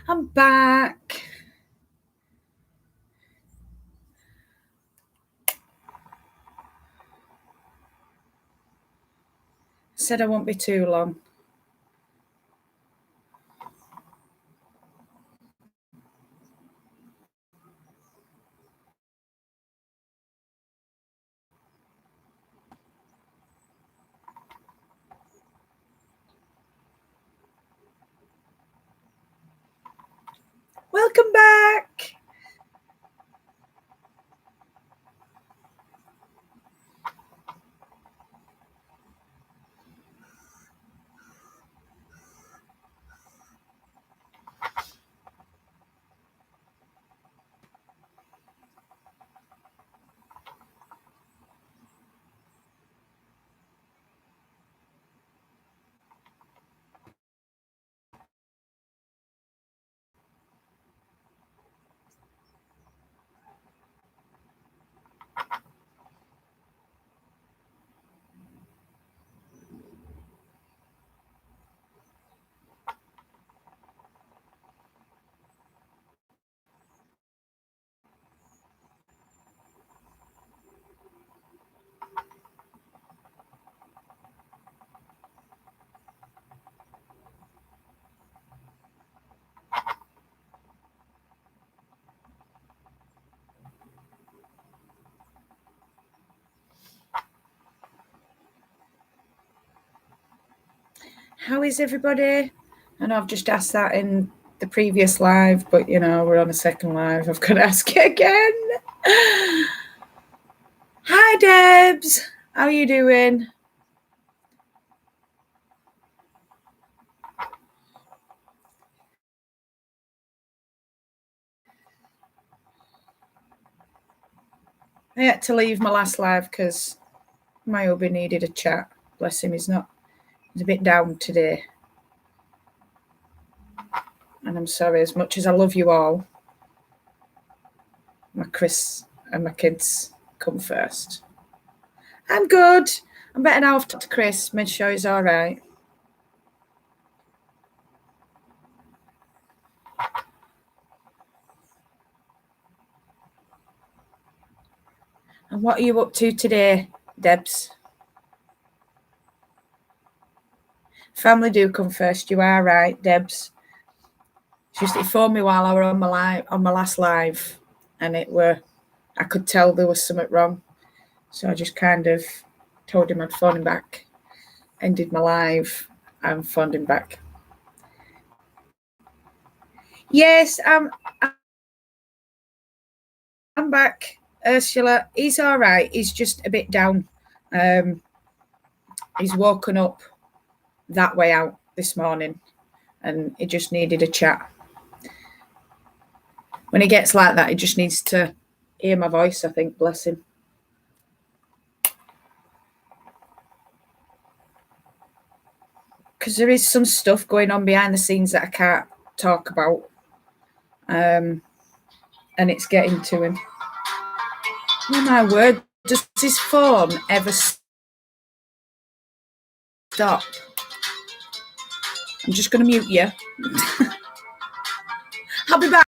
I'm back. Said I won't be too long. Welcome back. How is everybody? I know I've just asked that in the previous live, but we're on a second live. I've got to ask it again. Hi, Debs. How are you doing? I had to leave my last live because my hubby needed a chat. Bless him, he's a bit down today. And I'm sorry, as much as I love you all, my Chris and my kids come first. I'm good. I'm better now. I've talked to Chris, made sure he's all right. And what are you up to today, Debs? Family do come first. You are right, Debs. Just he phoned me while I were on my last live, and I could tell there was something wrong. So I just kind of told him I'd phone him back, ended my live, and phoned him back. Yes, I'm back. Ursula, he's all right. He's just a bit down. He's woken up that way out this morning, and he just needed a chat. When he gets like that, he just needs to hear my voice, I think, bless him. Because there is some stuff going on behind the scenes that I can't talk about. And it's getting to him. Oh my word, does his phone ever stop? I'm just going to mute you. I'll be back.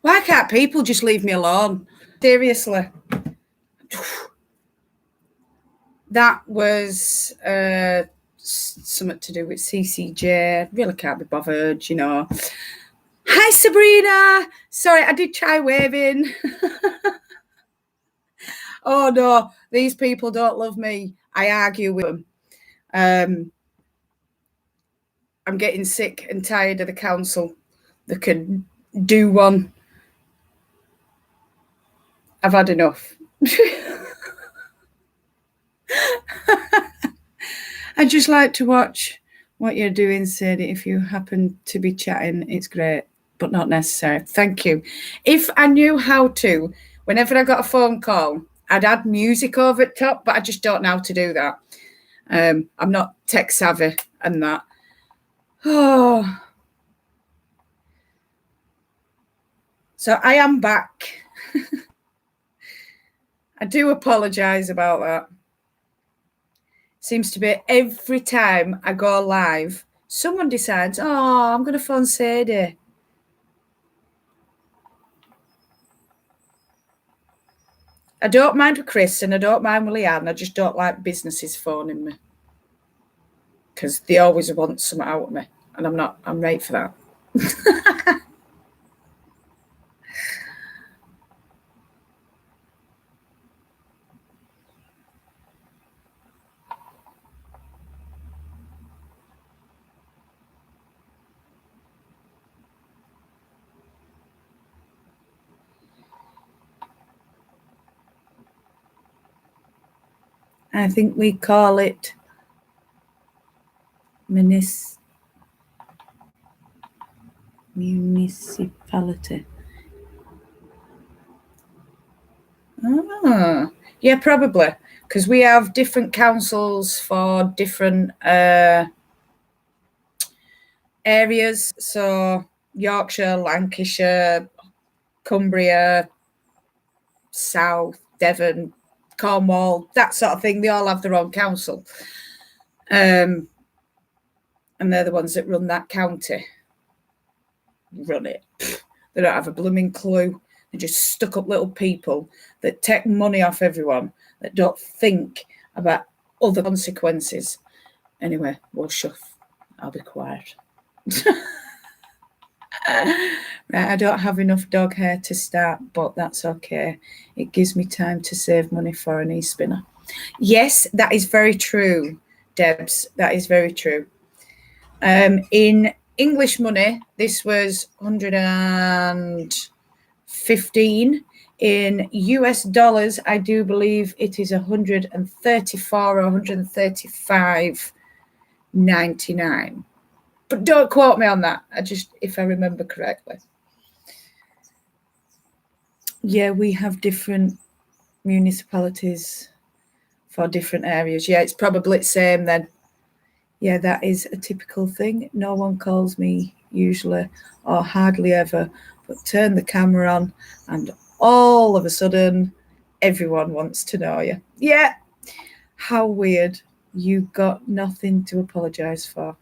Why can't people just leave me alone? Seriously. That was something to do with CCJ. Really can't be bothered, you know. Hi, Sabrina. Sorry, I did try waving. Oh, no, these people don't love me. I argue with them. I'm getting sick and tired of the council that can do one. I've had enough. I just like to watch what you're doing, Sadie. If you happen to be chatting, it's great, but not necessary. Thank you. If I knew how to, whenever I got a phone call, I'd add music over the top, but I just don't know how to do that. I'm not tech savvy and that. Oh. So I am back. I do apologise about that. Seems to be every time I go live, someone decides, oh, I'm going to phone Sadie. I don't mind with Chris and I don't mind with Leanne. I just don't like businesses phoning me because they always want something out of me. And I'm right for that. I think we call it municipality. Ah, yeah, probably. Because we have different councils for different areas. So Yorkshire, Lancashire, Cumbria, South, Devon, Cornwall, that sort of thing. They all have their own council. And they're the ones that run that county. Run it. They don't have a blooming clue. They're just stuck up little people that take money off everyone, that don't think about other consequences. Anyway, we'll shut. I'll be quiet. Right, I don't have enough dog hair to start, but that's okay. It gives me time to save money for an e-spinner. Yes, that is very true, Debs. That is very true. In English money, this was 115. In US dollars, I do believe it is 134 or 135.99. But don't quote me on that. If I remember correctly. Yeah, we have different municipalities for different areas. Yeah, it's probably the same then. Yeah, that is a typical thing. No one calls me usually or hardly ever, but turn the camera on and all of a sudden everyone wants to know you. Yeah, how weird. You got nothing to apologise for.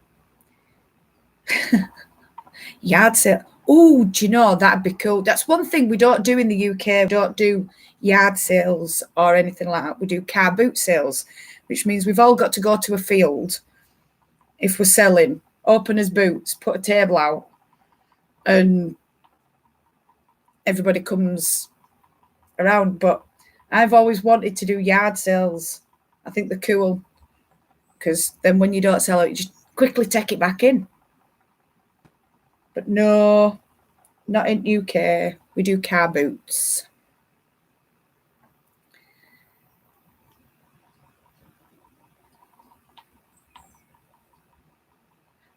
Yard sale. Oh, do you know, that'd be cool. That's one thing we don't do in the UK. We don't do yard sales or anything like that. We do car boot sales, which means we've all got to go to a field if we're selling, open as boots, put a table out, and everybody comes around. But I've always wanted to do yard sales. I think they're cool because then when you don't sell it, you just quickly take it back in. But no, not in UK. We do car boots.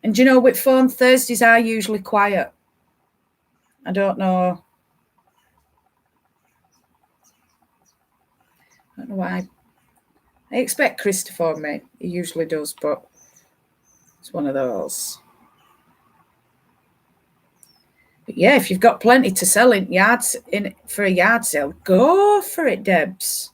And do you know, with phone, Thursdays are usually quiet. I don't know. I don't know why. I expect Chris to phone me. He usually does, but it's one of those. But yeah, if you've got plenty to sell in yards for a yard sale, go for it, Debs.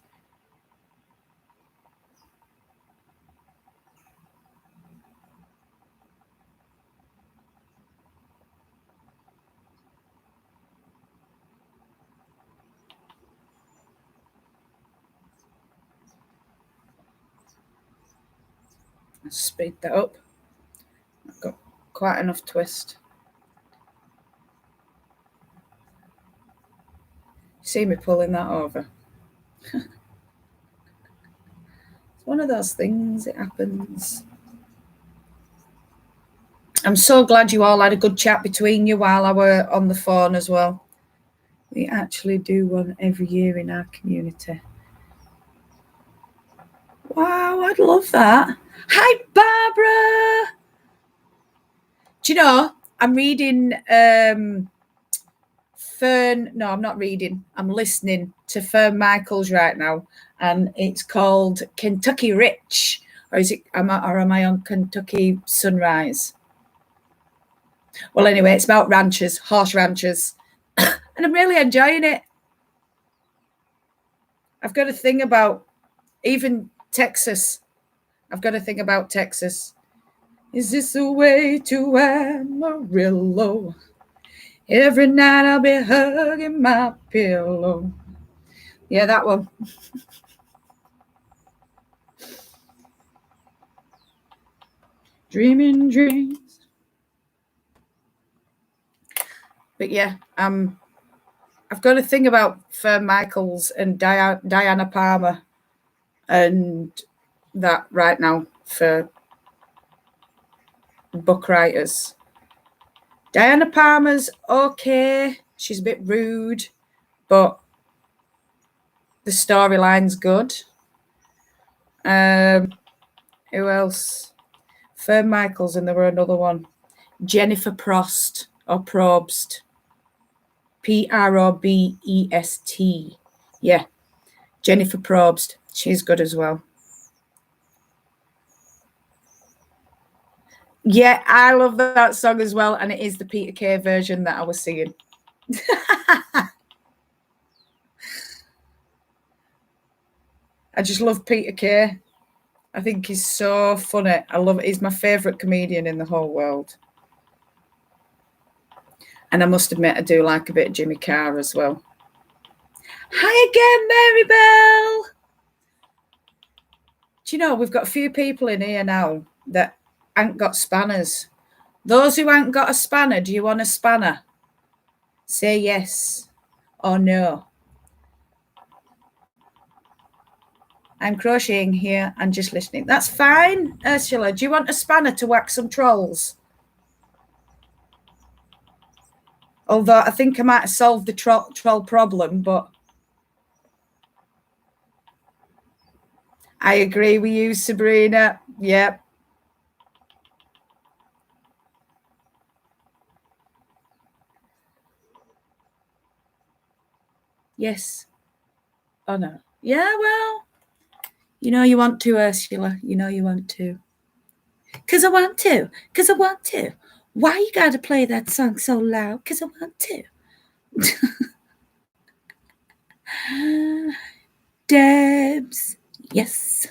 Let's speed that up. I've got quite enough twist. See me pulling that over. It's one of those things, it happens. I'm so glad you all had a good chat between you while I were on the phone as well. We actually do one every year in our community. Wow, I'd love that. Hi, Barbara. Do you know, I'm reading Fern. No, I'm not reading. I'm listening to Fern Michaels right now, and it's called Kentucky Rich. Or is it? Am I on Kentucky Sunrise? Well, anyway, it's about ranchers, horse ranchers, and I'm really enjoying it. I've got a thing about even Texas. I've got a thing about Texas. Is this the way to Amarillo? Every night I'll be hugging my pillow. Yeah, that one. Dreaming dreams. But yeah, I've got a thing about Fern Michaels and Diana Palmer and that right now for book writers. Diana Palmer's okay. She's a bit rude, but the storyline's good. Who else? Fern Michaels, and there were another one. Jennifer Prost or Probst. Probest. Yeah. Jennifer Probst. She's good as well. Yeah, I love that song as well, and it is the Peter Kay version that I was singing. I just love Peter Kay. I think he's so funny. I love it. He's my favourite comedian in the whole world. And I must admit, I do like a bit of Jimmy Carr as well. Hi again, Maribel. Do you know, we've got a few people in here now that ain't got spanners. Those who ain't got a spanner, do you want a spanner? Say yes or no. I'm crocheting here and just listening. That's fine, Ursula. Do you want a spanner to whack some trolls? Although I think I might have solved the troll problem, but I agree with you, Sabrina. Yep. Yes. Oh, no. Yeah, well, you know you want to, Ursula. You know you want to. Because I want to. Because I want to. Why you got to play that song so loud? Because I want to. Debs. Yes.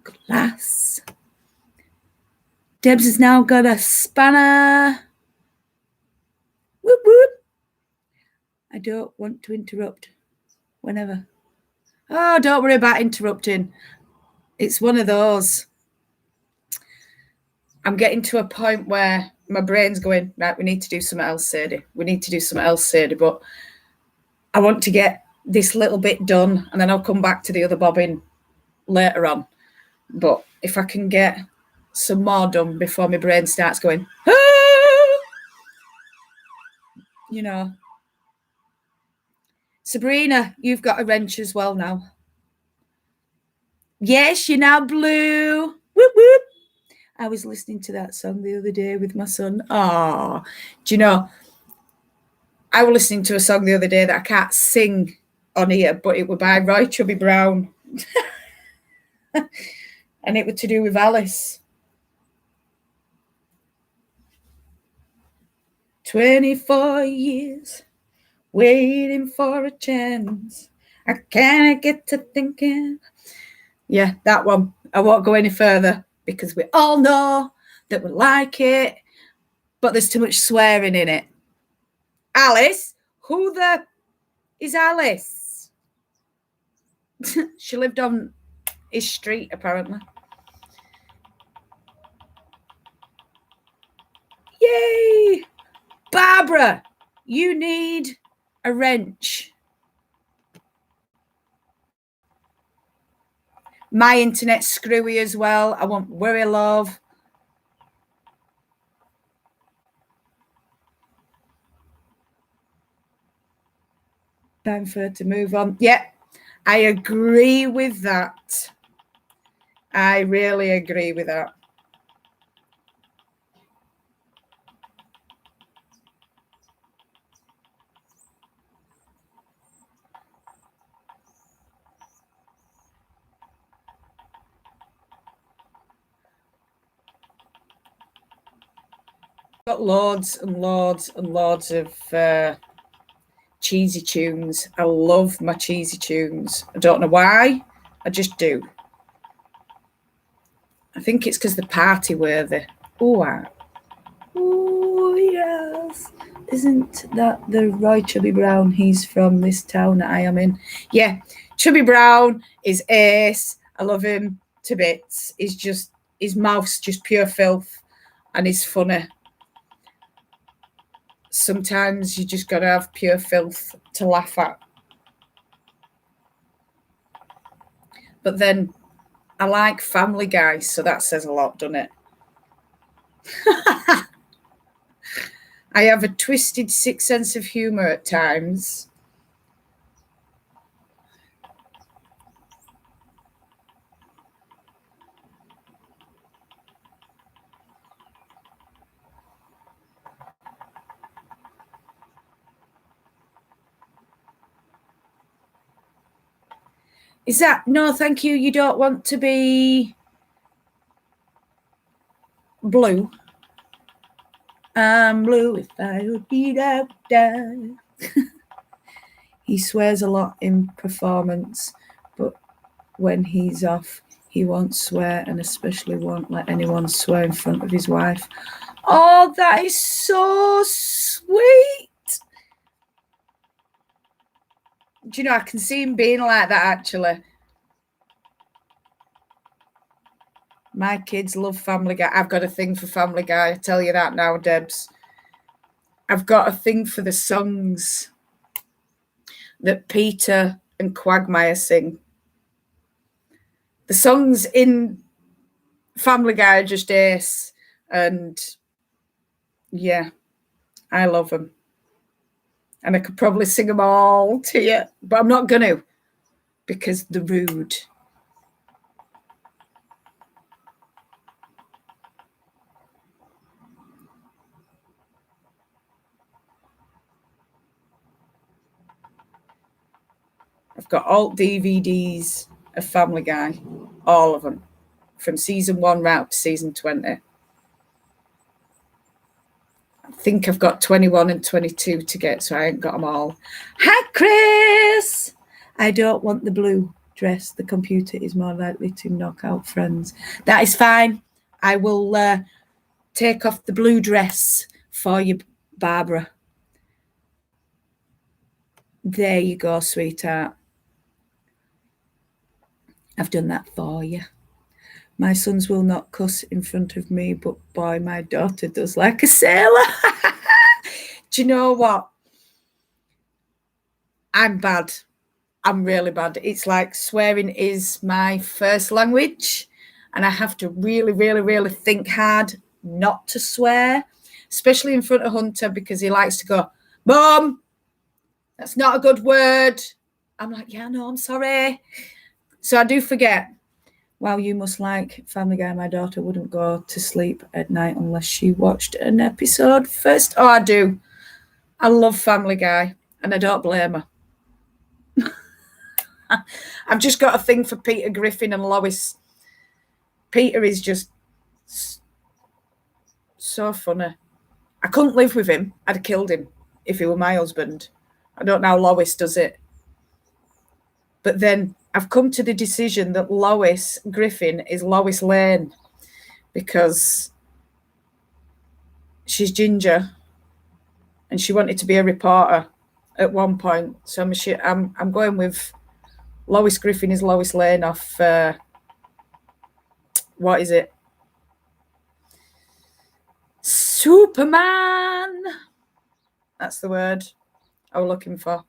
Glass. Debs has now got a spanner. Whoop, whoop. I don't want to interrupt. Whenever. Oh, don't worry about interrupting. It's one of those. I'm getting to a point where my brain's going, right, we need to do something else, Sadie. We need to do something else, Sadie. But I want to get this little bit done, and then I'll come back to the other bobbin later on. But if I can get some more done before my brain starts going, ah! You know. Sabrina, you've got a wrench as well now. Yes, you're now blue. Whoop, whoop. I was listening to that song the other day with my son. Oh, do you know, I was listening to a song the other day that I can't sing on here, but it was by Roy Chubby Brown. And it was to do with Alice. 24 years waiting for a chance. I can't get to thinking. Yeah, that one. I won't go any further because we all know that we like it, but there's too much swearing in it. Alice? Who the is Alice? She lived on his street, apparently. Yay! Barbara, you need a wrench. My internet's screwy as well. I won't worry, love. Time for her to move on. Yeah, I agree with that. I really agree with that. Got loads and loads and loads of cheesy tunes. I love my cheesy tunes. I don't know why. I just do. I think it's because they're party worthy. Oh, yes. Isn't that the Roy Chubby Brown? He's from this town that I am in. Yeah, Chubby Brown is ace. I love him to bits. His mouth's just pure filth and he's funny. Sometimes you just got to have pure filth to laugh at. But then I like Family Guy, so that says a lot, doesn't it? I have a twisted, sick sense of humour at times. Is that, no, thank you, you don't want to be blue? I'm blue if I would be that. He swears a lot in performance, but when he's off, he won't swear and especially won't let anyone swear in front of his wife. Oh, that is so sweet. Do you know, I can see him being like that, actually. My kids love Family Guy. I've got a thing for Family Guy. I tell you that now, Debs. I've got a thing for the songs that Peter and Quagmire sing. The songs in Family Guy are just ace. And yeah, I love them. And I could probably sing them all to you, but I'm not going to because they're rude. I've got all DVDs of Family Guy, all of them, from season 1 right up to season 20. I think I've got 21 and 22 to get, so I ain't got them all. Hi, Chris! I don't want the blue dress. The computer is more likely to knock out friends. That is fine. I will take off the blue dress for you, Barbara. There you go, sweetheart. I've done that for you. My sons will not cuss in front of me, but boy, my daughter does like a sailor. Do you know what? I'm bad. I'm really bad. It's like swearing is my first language, and I have to really, really, really think hard not to swear, especially in front of Hunter because he likes to go, Mom, that's not a good word. I'm like, yeah, no, I'm sorry. So I do forget. Wow, you must like Family Guy. My daughter wouldn't go to sleep at night unless she watched an episode first. Oh, I do. I love Family Guy, and I don't blame her. I've just got a thing for Peter Griffin and Lois. Peter is just so funny. I couldn't live with him. I'd have killed him if he were my husband. I don't know how Lois does it. But then I've come to the decision that Lois Griffin is Lois Lane because she's ginger and she wanted to be a reporter at one point. So I'm going with Lois Griffin is Lois Lane off, what is it? Superman. That's the word I was looking for.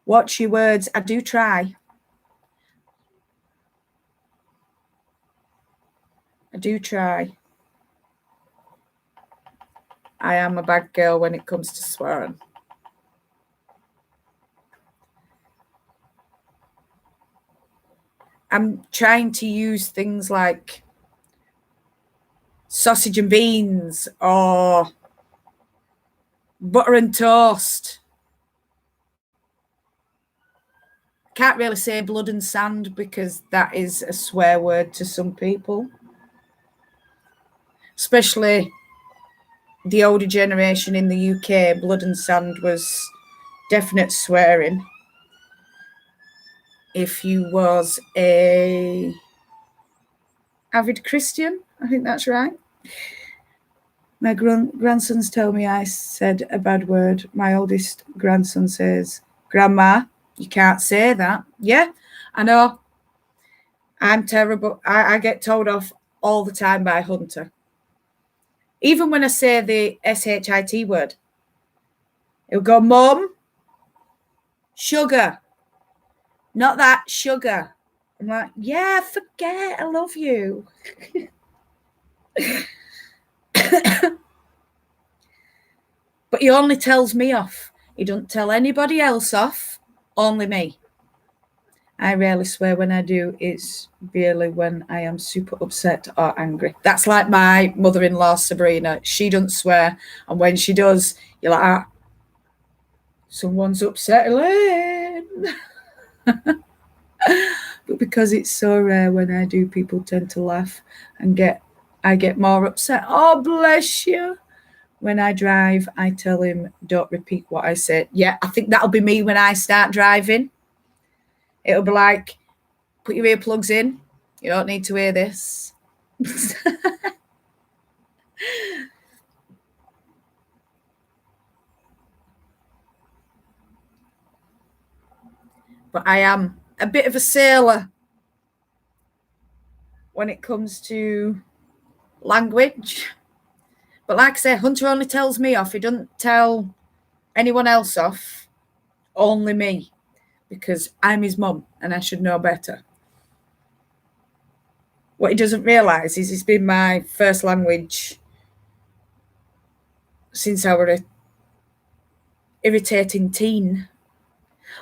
Watch your words. I do try. I do try. I am a bad girl when it comes to swearing. I'm trying to use things like sausage and beans or butter and toast. Can't really say blood and sand because that is a swear word to some people, especially the older generation in the UK. Blood and sand was definite swearing. If you was a avid Christian, I think that's right. My grandsons tell me I said a bad word. My oldest grandson says, "Grandma, you can't say that." Yeah, I know. I'm terrible. I get told off all the time by Hunter. Even when I say the SHIT word, he'll go, "Mum, sugar. Not that, sugar." I'm like, yeah, forget, I love you. But he only tells me off. He doesn't tell anybody else off, only me. I rarely swear. When I do, it's barely when I am super upset or angry. That's like my mother-in-law, Sabrina. She doesn't swear. And when she does, you're like, ah, someone's upset Elaine. But because it's so rare when I do, people tend to laugh and I get more upset. Oh, bless you. When I drive, I tell him, don't repeat what I said. Yeah, I think that'll be me when I start driving. It'll be like, put your earplugs in. You don't need to hear this. But I am a bit of a sailor when it comes to language. But like I say, Hunter only tells me off. He doesn't tell anyone else off, only me, because I'm his mum and I should know better. What he doesn't realise is it's been my first language since I were a irritating teen.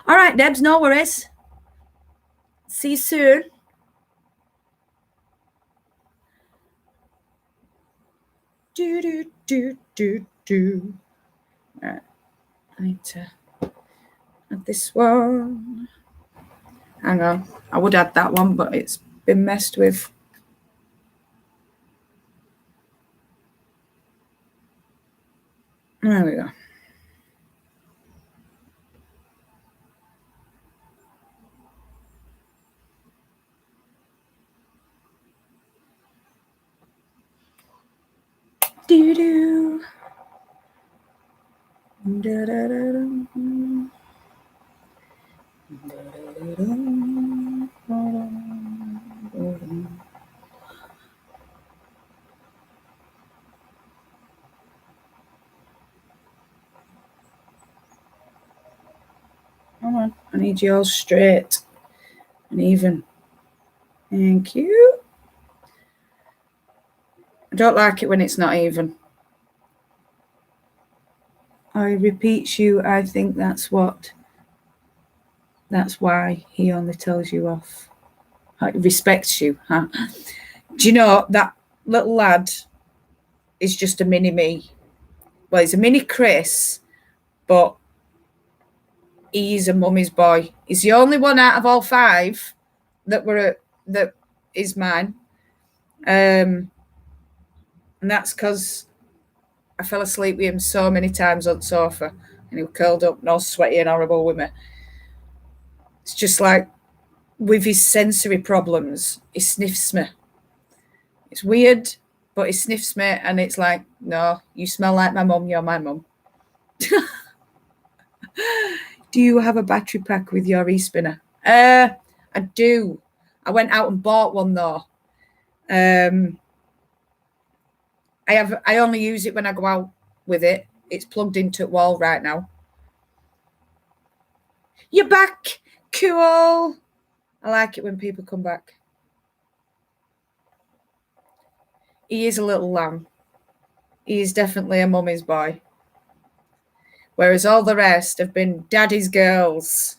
All right, Debs, no worries. See you soon. Do. Right. I need to add this one. Hang on. I would add that one, but it's been messed with. There we go. Do. Come on, I need you all straight and even. Thank you. I don't like it when it's not even. I repeat you, I think that's why he only tells you off. He respects you, huh? Do you know that little lad is just a mini me? Well, he's a mini Chris, but he's a mummy's boy. He's the only one out of all five that is mine. And that's because I fell asleep with him so many times on the sofa and he was curled up and all sweaty and horrible with me. It's just like with his sensory problems, he sniffs me. It's weird, but he sniffs me and it's like, no, you smell like my mum, you're my mum. Do you have a battery pack with your e-spinner? I do. I went out and bought one though. I only use it when I go out with it. It's plugged into the wall right now. You're back. Cool. I like it when people come back. He is a little lamb. He is definitely a mummy's boy. Whereas all the rest have been daddy's girls.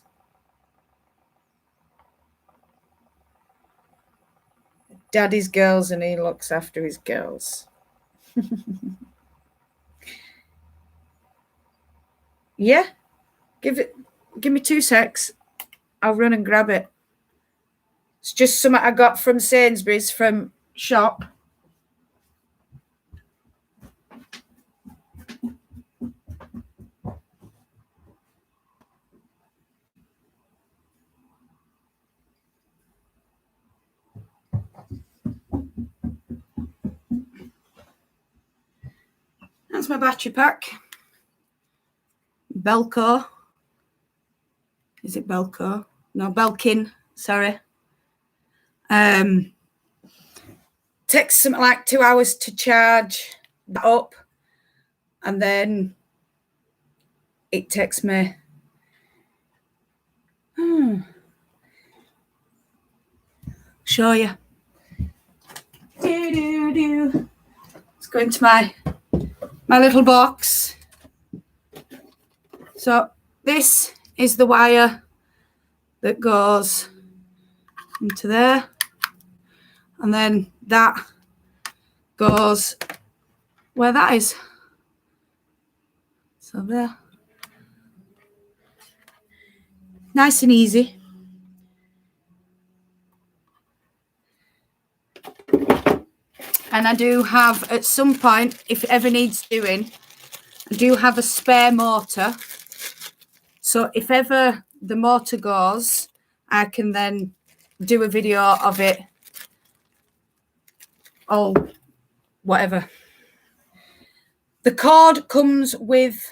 Daddy's girls, and he looks after his girls. Yeah. Give me 2 secs. I'll run and grab it. It's just something I got from Sainsbury's from shop. That's my battery pack. Belco. Is it Belco? No, Belkin. Sorry. Takes something like 2 hours to charge that up, and then it takes me show you. Let's go into my little box. So this is the wire that goes into there, and then that goes where that is. So there. Nice and easy. And I do have, at some point, if it ever needs doing, I do have a spare motor. So if ever the motor goes, I can then do a video of it. Oh, whatever. The cord comes with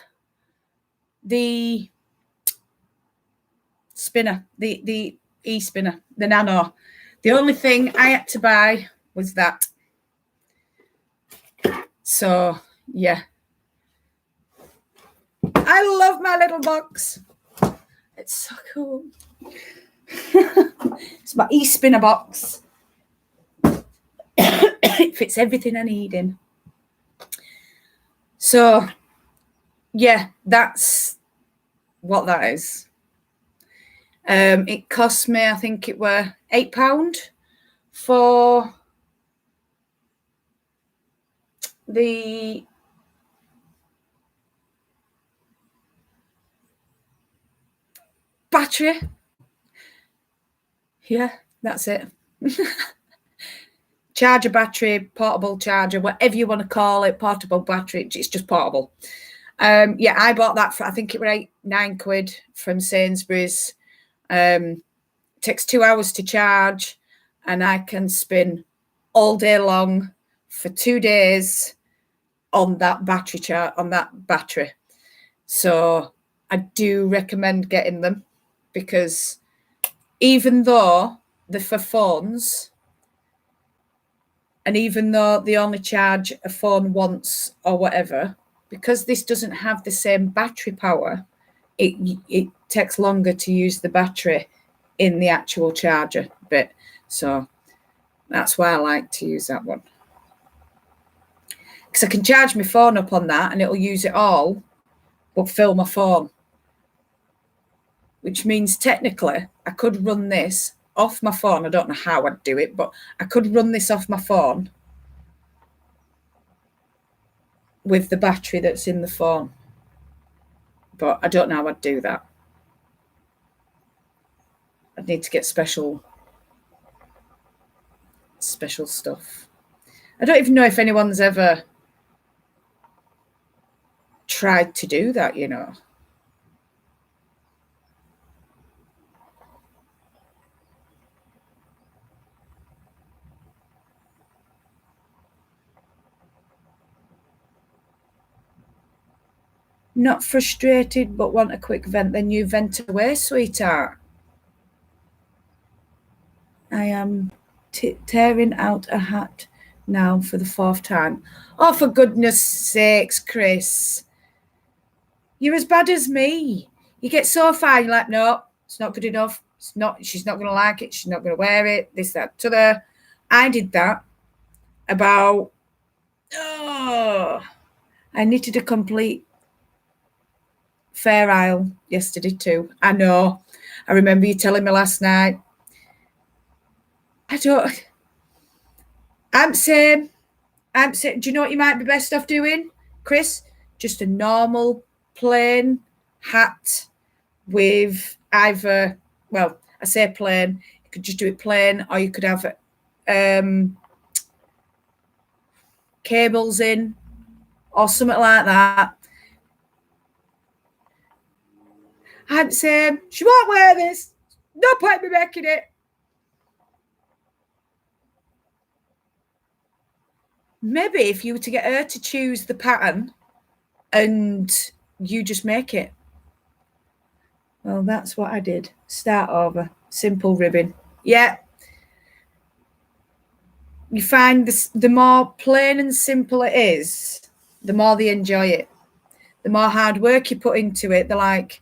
the spinner, the e-spinner, the Nano. The only thing I had to buy was that. So, yeah. I love my little box. It's so cool. It's my e-spinner box. It fits everything I need in. So, yeah, that's what that is. It cost me, I think it were £8 for the battery. Yeah, that's it. Charger battery, portable charger, whatever you want to call it, portable battery, it's just portable. Yeah, I bought that for, I think it was £9 from Sainsbury's. Takes 2 hours to charge, and I can spin all day long for 2 days on that battery. So I do recommend getting them, because even though they're for phones, and even though they only charge a phone once or whatever, because this doesn't have the same battery power, it takes longer to use the battery in the actual charger bit. So that's why I like to use that one, because I can charge my phone up on that and it'll use it all but fill my phone, which means technically I could run this off my phone. I don't know how I'd do it, but I could run this off my phone with the battery that's in the phone, but I don't know how I'd do that. I'd need to get special stuff. I don't even know if anyone's ever tried to do that, you know. Not frustrated, but want a quick vent. Then you vent away, sweetheart. I am tearing out a hat now for the 4th time. Oh, for goodness sakes, Chris. You're as bad as me. You get so far, you're like, no, it's not good enough. It's not. She's not going to like it. She's not going to wear it. This, that, t'other. I did that about, I knitted a complete Fair Isle yesterday too. I know. I remember you telling me last night. I'm saying, do you know what you might be best off doing, Chris? Just a normal plain hat with either, well, I say plain, you could just do it plain, or you could have cables in or something like that. I'm saying, she won't wear this. No point in me making it. Maybe if you were to get her to choose the pattern and you just make it. Well, that's what I did. Start over. Simple ribbing. Yeah. You find this, the more plain and simple it is, the more they enjoy it. The more hard work you put into it, they're like,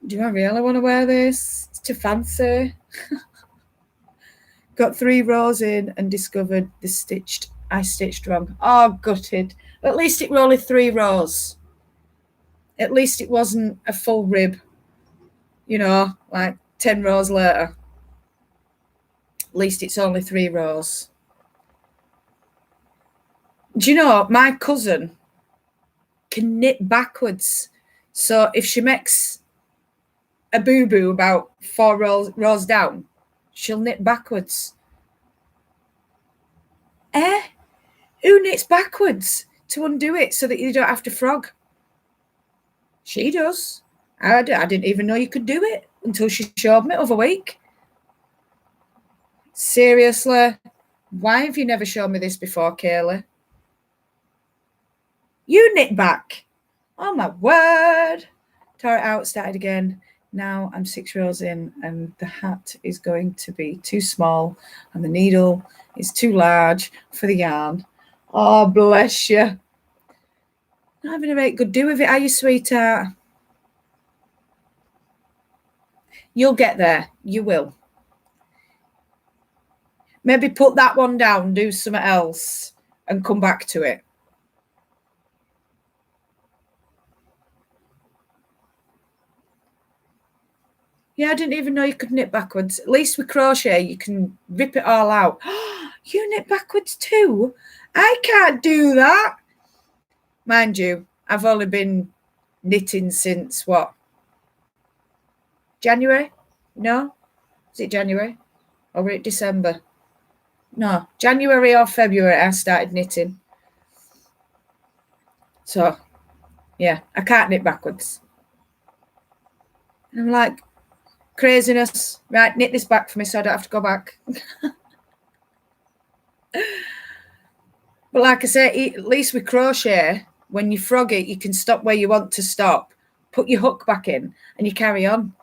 do I really want to wear this? It's too fancy. Got 3 rows in and discovered I stitched wrong. Oh, gutted. At least it were only 3 rows. At least it wasn't a full rib, like 10 rows later. At least it's only 3 rows. Do you know, my cousin can knit backwards. So if she makes a boo-boo about 4 rows down, she'll knit backwards. Who knits backwards to undo it so that you don't have to frog? She does. I didn't even know you could do it until she showed me the other week. Seriously, why have you never shown me this before, Kaylee? You knit back. Oh, my word. Tore it out, started again. Now I'm 6 rows in and the hat is going to be too small and the needle is too large for the yarn. Oh, bless you. Not having a make good do with it, are you, sweetheart? You'll get there. You will. Maybe put that one down, do something else, and come back to it. Yeah, I didn't even know you could knit backwards. At least with crochet, you can rip it all out. You knit backwards too? I can't do that. Mind you, I've only been knitting since what? January? No? Is it January? Or was it December? No, January or February I started knitting. So, yeah, I can't knit backwards. And I'm like, craziness. Right, knit this back for me so I don't have to go back. But like I say, at least with crochet, when you frog it, you can stop where you want to stop, put your hook back in, and you carry on.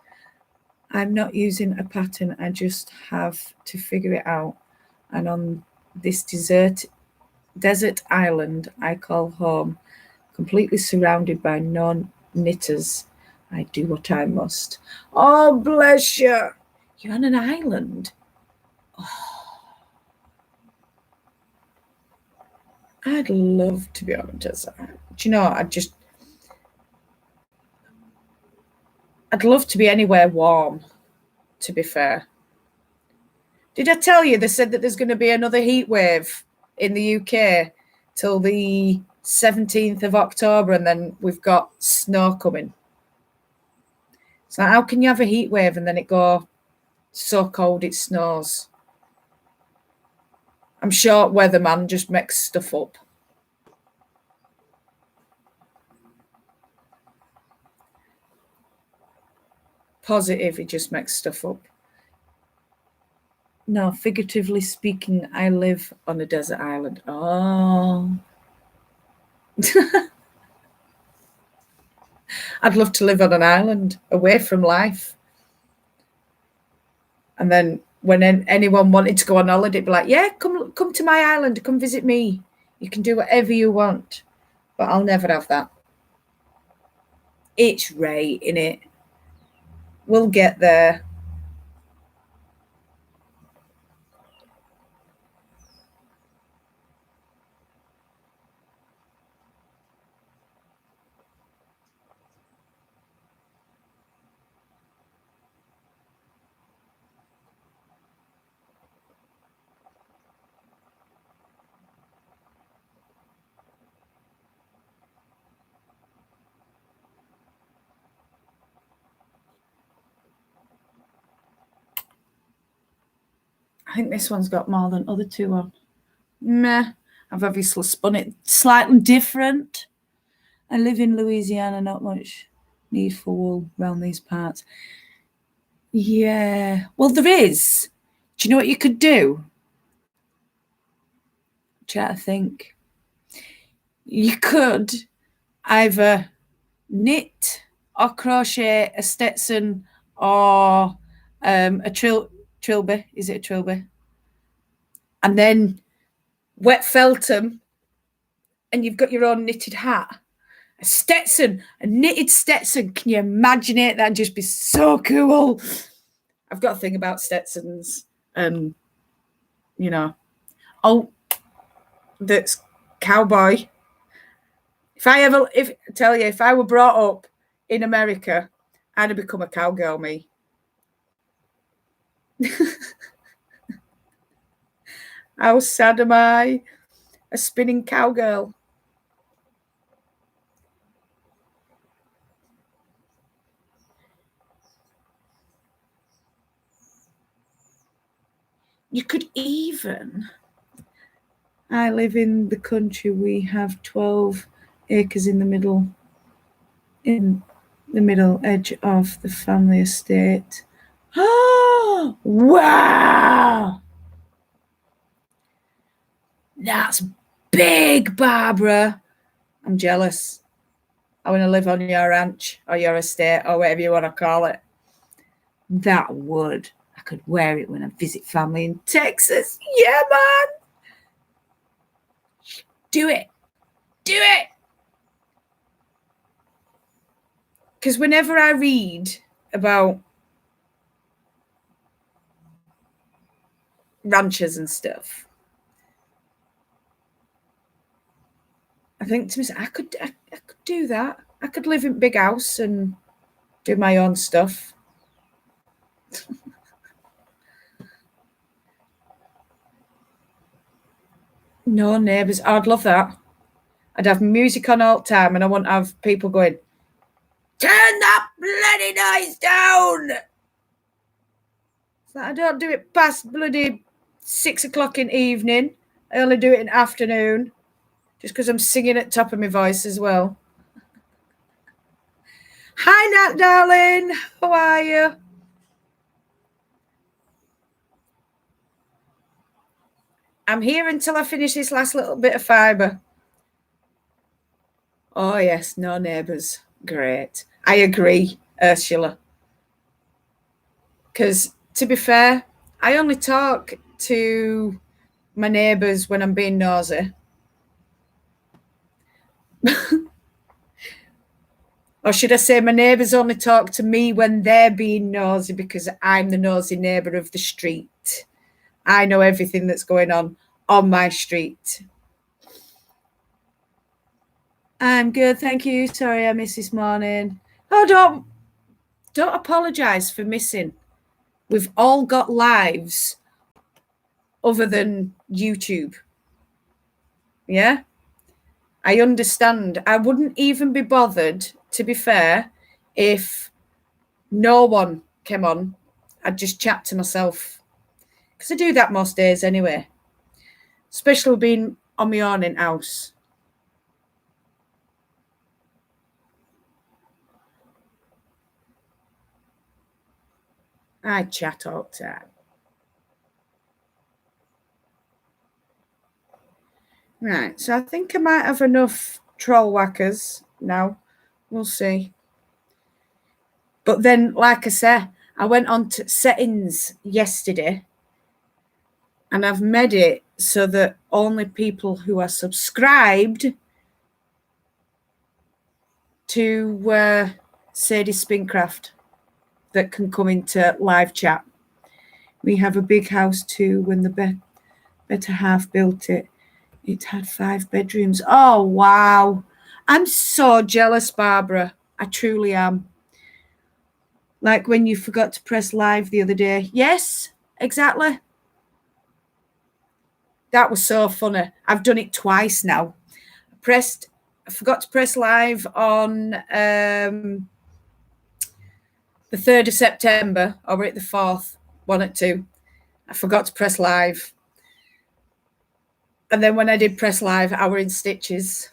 I'm not using a pattern. I just have to figure it out. And on this desert island I call home, completely surrounded by non-knitters, I do what I must. Oh, bless you. You're on an island. Oh. I'd love to be on a desert island. Do you know, I'd love to be anywhere warm, to be fair. Did I tell you they said that there's going to be another heat wave in the UK till the 17th of October, and then we've got snow coming? So how can you have a heat wave and then it go so cold it snows? I'm sure weatherman just makes stuff up. Positive, he just makes stuff up. No, figuratively speaking, I live on a desert island. Oh. I'd love to live on an island, away from life. And then when anyone wanted to go on holiday, it'd be like, yeah, come to my island, come visit me. You can do whatever you want. But I'll never have that. It's right, innit? We'll get there. I think this one's got more than other two on. Meh. I've obviously spun it slightly different. I live in Louisiana, not much need for wool around these parts. Yeah. Well, there is. Do you know what you could do? Try to think. You could either knit or crochet a Stetson or a trilby. Is it a trilby? And then wet felt them, and you've got your own knitted hat. A Stetson, a knitted Stetson. Can you imagine it? That'd just be so cool. I've got a thing about Stetsons. You know. Oh, that's cowboy. If I were brought up in America, I'd have become a cowgirl, me. How sad am I? A spinning cowgirl. You could even... I live in the country. We have 12 acres in the middle edge of the family estate. Oh, wow! That's big, Barbara. I'm jealous. I want to live on your ranch or your estate or whatever you want to call it. That would. I could wear it when I visit family in Texas. Yeah, man. Do it. Do it. Because whenever I read about ranches and stuff, I think to myself, I could do that. I could live in a big house and do my own stuff. No neighbours. I'd love that. I'd have music on all the time, and I wouldn't have people going, turn that bloody noise down. It's like, I don't do it past bloody 6 o'clock in the evening. I only do it in the afternoon, just because I'm singing at the top of my voice as well. Hi, Nat, darling. How are you? I'm here until I finish this last little bit of fibre. Oh, yes, no neighbours. Great. I agree, Ursula. Because, to be fair, I only talk to my neighbours when I'm being nosy. Or should I say my neighbours only talk to me when they're being nosy because I'm the nosy neighbour of the street. I know everything that's going on my street. I'm good, thank you. Sorry I missed this morning. Oh, don't apologise for missing. We've all got lives other than YouTube. Yeah? I understand. I wouldn't even be bothered, to be fair, if no one came on. I'd just chat to myself. Because I do that most days anyway. Especially being on my own in house. I chat all the time. Right, so I think I might have enough troll whackers now. We'll see. But then, like I said, I went on to settings yesterday And I've made it so that only people who are subscribed to Sadie Spincraft that can come into live chat. We have a big house too. When the better half built it, it had 5 bedrooms. Oh, wow. I'm so jealous, Barbara. I truly am. Like when you forgot to press live the other day. Yes, exactly. That was so funny. I've done it twice now. I forgot to press live on the 3rd of September, or we're at the 4th, 1 at 2. I forgot to press live. And then when I did press live, I were in stitches.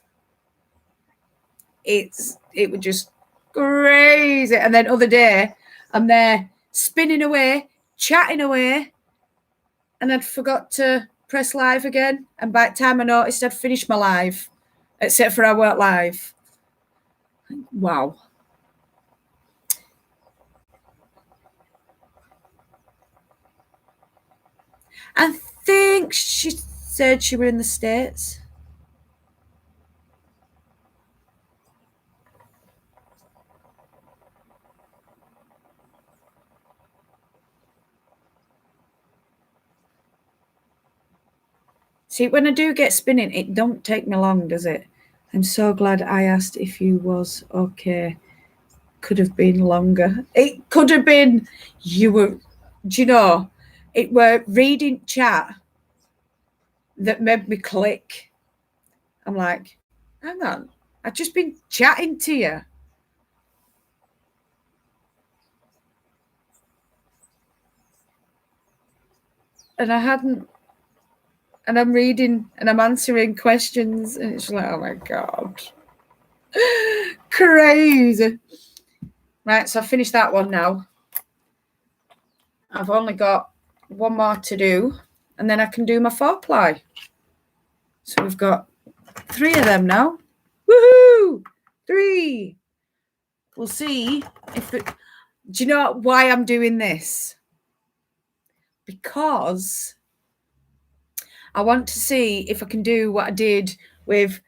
It was just crazy. And then other day, I'm there spinning away, chatting away, and I'd forgot to press live again. And by the time I noticed, I'd finished my live, except for I weren't live. Wow. I think she said she were in the States. See, when I do get spinning, it don't take me long, does it? I'm so glad I asked if you was okay. Could have been longer. It could have been. You were, do you know, it were reading chat that made me click. I'm like, hang on, I've just been chatting to you. And I hadn't, and I'm reading and I'm answering questions, and it's like, oh my God. Crazy. Right, so I finished that one now. I've only got one more to do, and then I can do my 4-ply. So we've got 3 of them now. Woohoo! 3. We'll see if it. Do you know why I'm doing this? Because I want to see if I can do what I did with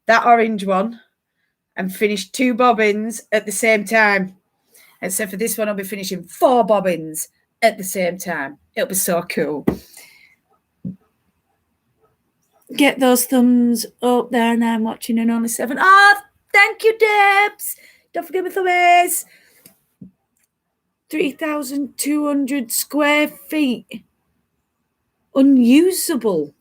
that orange one and finish 2 bobbins at the same time. Except for this one, I'll be finishing 4 bobbins at the same time. It'll be so cool. Get those thumbs up there, and I'm watching and only 7. Oh, thank you, Debs. Don't forget my thumbies. 3,200 square feet. Unusable.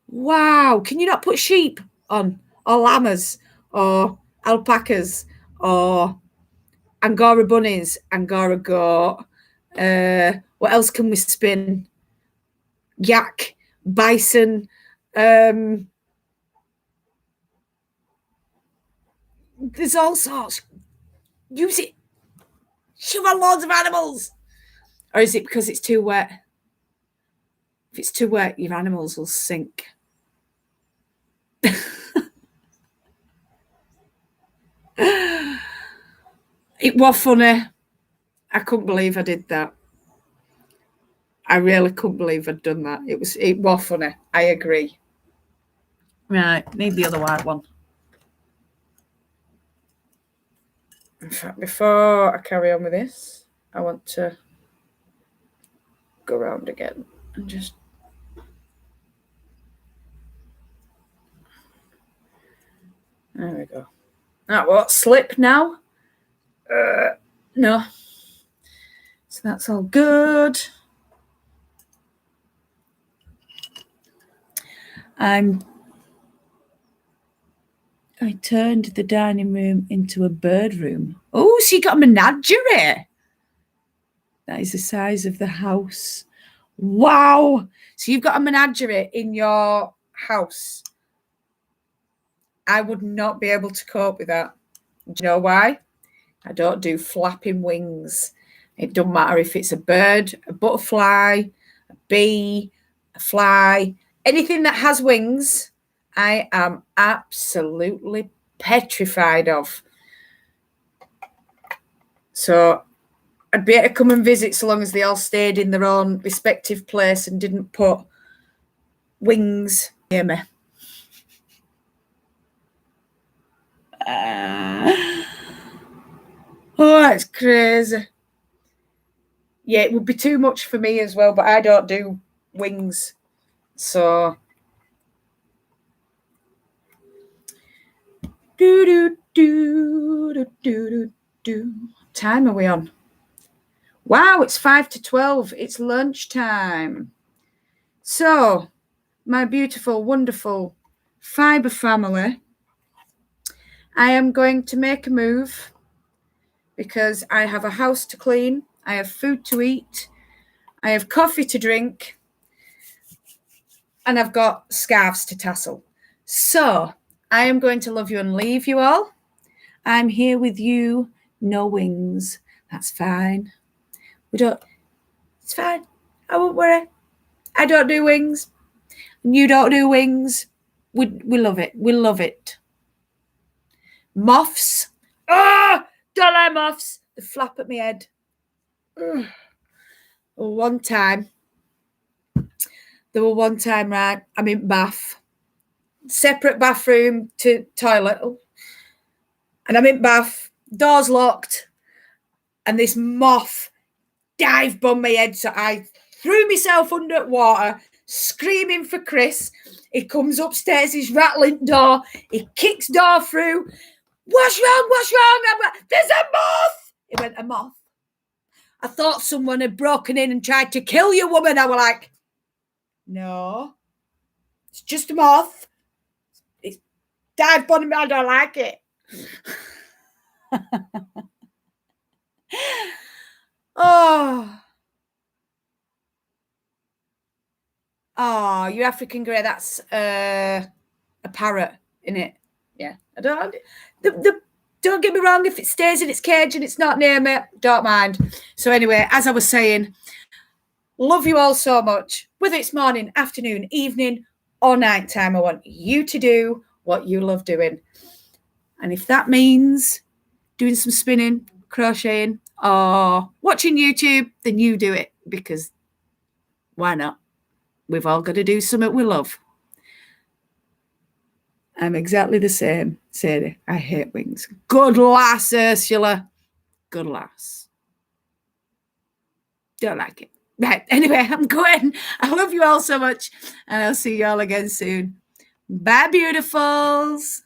Wow. Can you not put sheep on, or llamas, or alpacas, or Angora bunnies, Angora goat? What else can we spin? Yak, bison. There's all sorts. Use it. Shove on loads of animals. Or is it because it's too wet? If it's too wet, your animals will sink. It was funny. I couldn't believe I did that. I really couldn't believe I'd done that. It was funny. I agree. Right, need the other white one. In fact, before I carry on with this, I want to go around again and just. There we go. That what? Slip now? No. So that's all good. I turned the dining room into a bird room. Oh, so you got a menagerie. That is the size of the house. Wow. So you've got a menagerie in your house. I would not be able to cope with that. Do you know why? I don't do flapping wings. It doesn't matter if it's a bird, a butterfly, a bee, a fly, anything that has wings, I am absolutely petrified of. So I'd be able to come and visit so long as they all stayed in their own respective place and didn't put wings near me. Oh, that's crazy. Yeah, it would be too much for me as well, but I don't do wings. So time are we on? Wow, it's 5 to 12. It's lunchtime. So, my beautiful, wonderful fibre family, I am going to make a move because I have a house to clean, I have food to eat, I have coffee to drink, and I've got scarves to tassel. So, I am going to love you and leave you all. I'm here with you. No wings. That's fine. It's fine. I won't worry. I don't do wings. And you don't do wings. We love it. We love it. Moths. Oh, don't like moths. They flap at my head. One time, right, I'm in bath. Separate bathroom to toilet. And I'm in bath. Door's locked. And this moth dived on my head. So I threw myself under water, screaming for Chris. He comes upstairs, he's rattling door. He kicks door through. What's wrong? What's wrong? I'm like, there's a moth. He went, a moth? I thought someone had broken in and tried to kill you, woman. I was like, no, it's just a moth. It's dived on me. I don't like it. Oh, you African grey. That's a parrot, isn't it? Yeah. I don't. Don't get me wrong. If it stays in its cage and it's not near me, don't mind. So anyway, as I was saying, love you all so much. Whether it's morning, afternoon, evening, or night time, I want you to do what you love doing. And if that means doing some spinning, crocheting, or watching YouTube, then you do it, because why not? We've all got to do something we love. I'm exactly the same, Sadie. I hate wings. Good lass, Ursula. Good lass. Don't like it. Right, anyway, I'm going. I love you all so much, and I'll see you all again soon. Bye, beautifuls.